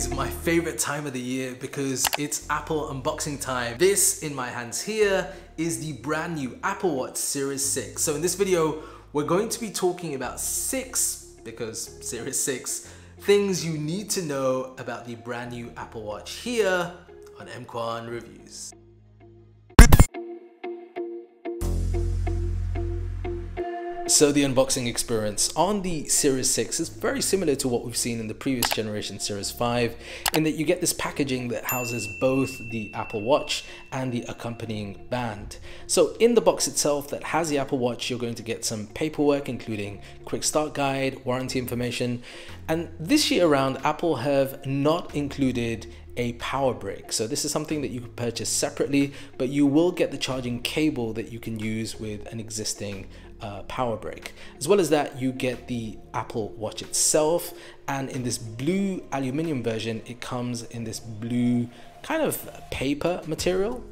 is my favorite time of the year because it's Apple unboxing time. This in my hands here is the brand new Apple Watch Series 6. So in this video, we're going to be talking about 6, because Series 6, things you need to know about the brand new Apple Watch here on M-Quan Reviews. So the unboxing experience on the Series 6 is very similar to what we've seen in the previous generation Series 5, in that you get this packaging that houses both the Apple Watch and the accompanying band. So in the box itself that has the Apple Watch, you're going to get some paperwork including quick start guide, warranty information, and this year around Apple have not included a power brick. So this is something that you can purchase separately, but you will get the charging cable that you can use with an existing power brick. As well as that, you get the Apple Watch itself, and in this blue aluminium version, it comes in this blue kind of paper material.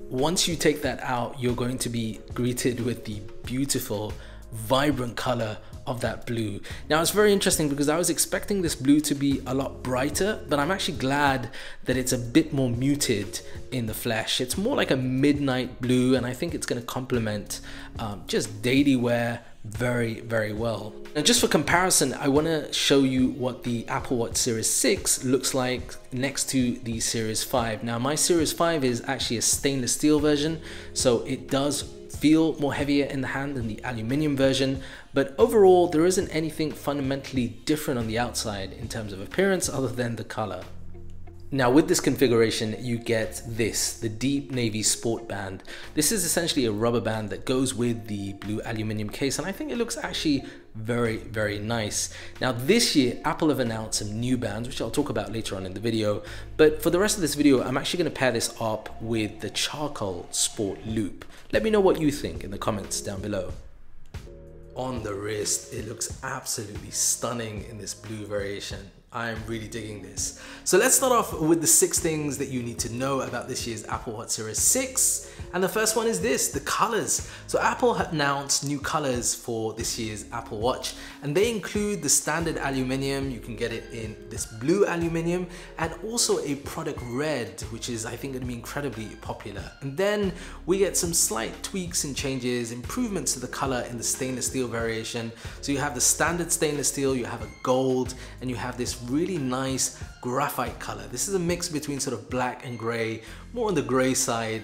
Once you take that out, you're going to be greeted with the beautiful, vibrant color of that blue. Now it's very interesting because I was expecting this blue to be a lot brighter, but I'm actually glad that it's a bit more muted in the flesh. It's more like a midnight blue, and I think it's going to complement just daily wear very, very well. And just for comparison, I want to show you what the Apple Watch Series 6 looks like next to the Series 5. Now my Series 5 is actually a stainless steel version, so it does feel more heavier in the hand than the aluminium version, but overall there isn't anything fundamentally different on the outside in terms of appearance other than the color. Now with this configuration, you get this, the Deep Navy Sport Band. This is essentially a rubber band that goes with the blue aluminium case, and I think it looks actually very, very nice. Now this year, Apple have announced some new bands, which I'll talk about later on in the video, but for the rest of this video, I'm actually going to pair this up with the Charcoal Sport Loop. Let me know what you think in the comments down below. On the wrist, it looks absolutely stunning in this blue variation. I'm really digging this. So let's start off with the 6 things that you need to know about this year's Apple Watch Series 6. And the first one is this, the colors. So Apple had announced new colors for this year's Apple Watch, and they include the standard aluminium. You can get it in this blue aluminium, and also a product red, which is I think going to be incredibly popular. And then we get some slight tweaks and changes, improvements to the color in the stainless steel variation. So you have the standard stainless steel, you have a gold, and you have this really nice graphite color. This is a mix between sort of black and gray, more on the gray side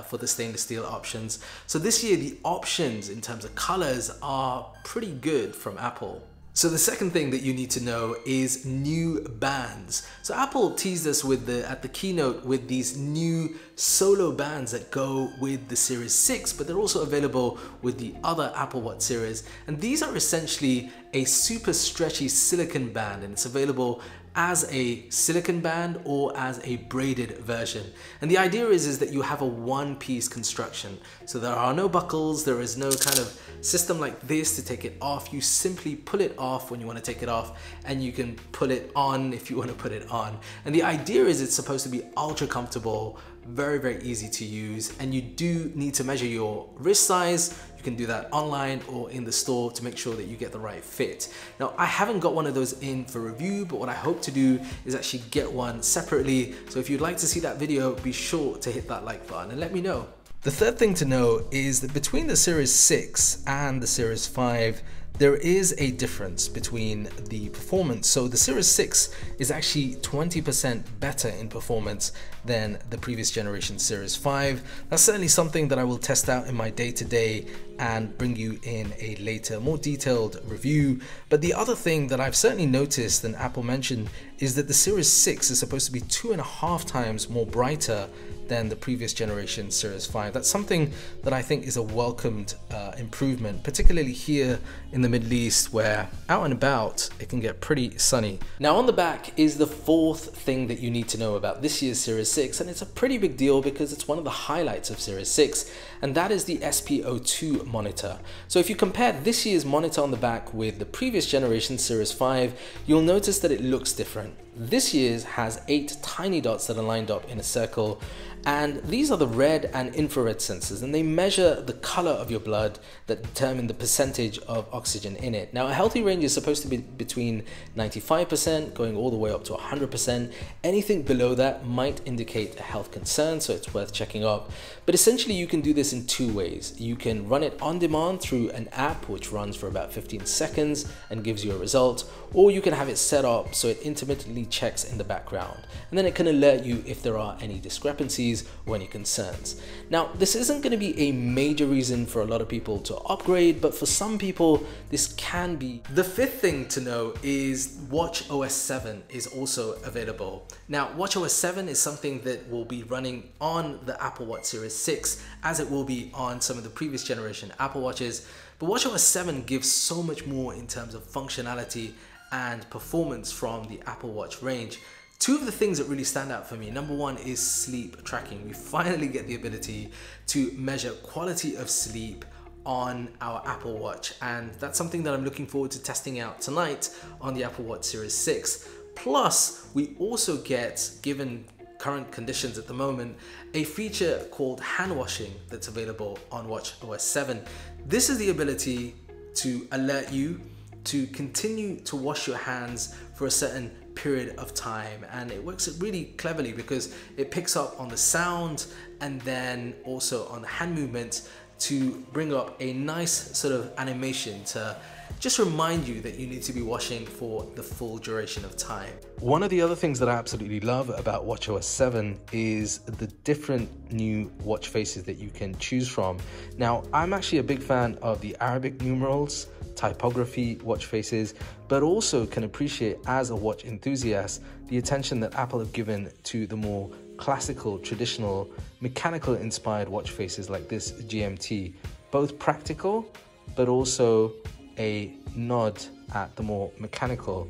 for the stainless steel options. So this year the options in terms of colors are pretty good from Apple. So the second thing that you need to know is new bands. So Apple teased us with at the keynote with these new solo bands that go with the Series 6, but they're also available with the other Apple Watch series. And these are essentially a super stretchy silicone band, and it's available as a silicone band or as a braided version. And the idea is that you have a one-piece construction. So there are no buckles, there is no kind of system like this to take it off. You simply pull it off when you want to take it off, and you can pull it on if you want to put it on. And the idea is it's supposed to be ultra comfortable, very, very easy to use, and you do need to measure your wrist size. You can do that online or in the store to make sure that you get the right fit. Now, I haven't got one of those in for review, but what I hope to do is actually get one separately. So if you'd like to see that video, be sure to hit that like button and let me know. The third thing to know is that between the Series 6 and the Series 5, there is a difference between the performance. So the Series 6 is actually 20% better in performance than the previous generation Series 5. That's certainly something that I will test out in my day-to-day and bring you in a later, more detailed review. But the other thing that I've certainly noticed and Apple mentioned is that the Series 6 is supposed to be 2.5 times more brighter than the previous generation Series 5. That's something that I think is a welcomed improvement, particularly here in the Middle East, where out and about it can get pretty sunny. Now on the back is the fourth thing that you need to know about this year's Series 6, and it's a pretty big deal because it's one of the highlights of Series 6, and that is the SpO2 monitor. So if you compare this year's monitor on the back with the previous generation Series 5, you'll notice that it looks different. This year's has 8 tiny dots that are lined up in a circle, and these are the red and infrared sensors, and they measure the color of your blood that determine the percentage of oxygen in it. Now, a healthy range is supposed to be between 95% going all the way up to 100%. Anything below that might indicate a health concern, so it's worth checking up. But essentially you can do this in 2 ways. You can run it on demand through an app which runs for about 15 seconds and gives you a result, or you can have it set up so it intermittently checks in the background, and then it can alert you if there are any discrepancies or any concerns. Now, this isn't going to be a major reason for a lot of people to upgrade, but for some people this can be. The 5th thing to know is watchOS 7 is also available. Now, watchOS 7 is something that will be running on the Apple Watch Series 6, as it will be on some of the previous generation Apple Watches, but watchOS 7 gives so much more in terms of functionality and performance from the Apple Watch range. 2 of the things that really stand out for me, number 1 is sleep tracking. We finally get the ability to measure quality of sleep on our Apple Watch, and that's something that I'm looking forward to testing out tonight on the Apple Watch Series 6. Plus, we also get, given current conditions at the moment, a feature called hand washing that's available on watchOS 7. This is the ability to alert you to continue to wash your hands for a certain period of time, and it works really cleverly because it picks up on the sound and then also on the hand movements to bring up a nice sort of animation to just remind you that you need to be washing for the full duration of time. One of the other things that I absolutely love about watchOS 7 is the different new watch faces that you can choose from. Now, I'm actually a big fan of the Arabic numerals, typography watch faces, but also can appreciate, as a watch enthusiast, the attention that Apple have given to the more classical, traditional, mechanical inspired watch faces like this GMT. Both practical, but also a nod at the more mechanical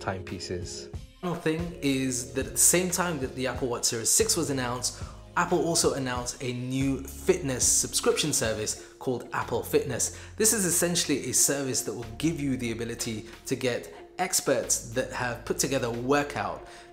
timepieces. Final thing is that at the same time that the Apple Watch Series 6 was announced, Apple also announced a new fitness subscription service called Apple Fitness. This is essentially a service that will give you the ability to get experts that have put together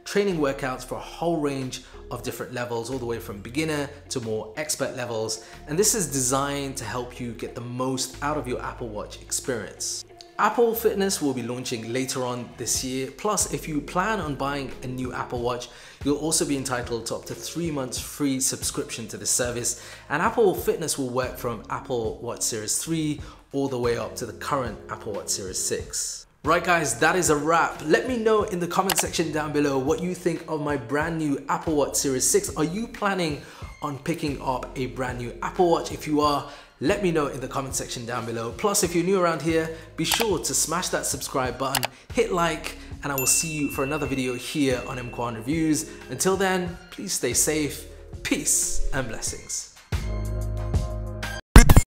training workouts for a whole range of different levels, all the way from beginner to more expert levels. And this is designed to help you get the most out of your Apple Watch experience. Apple Fitness will be launching later on this year. Plus, if you plan on buying a new Apple Watch, you'll also be entitled to up to 3 months free subscription to this service. And Apple Fitness will work from Apple Watch Series 3 all the way up to the current Apple Watch Series 6. Right guys, that is a wrap. Let me know in the comment section down below what you think of my brand new Apple Watch Series 6. Are you planning on picking up a brand new Apple Watch? If you are, let me know in the comment section down below. Plus, if you're new around here, be sure to smash that subscribe button, hit like, and I will see you for another video here on M Kwan Reviews. Until then, please stay safe, peace and blessings.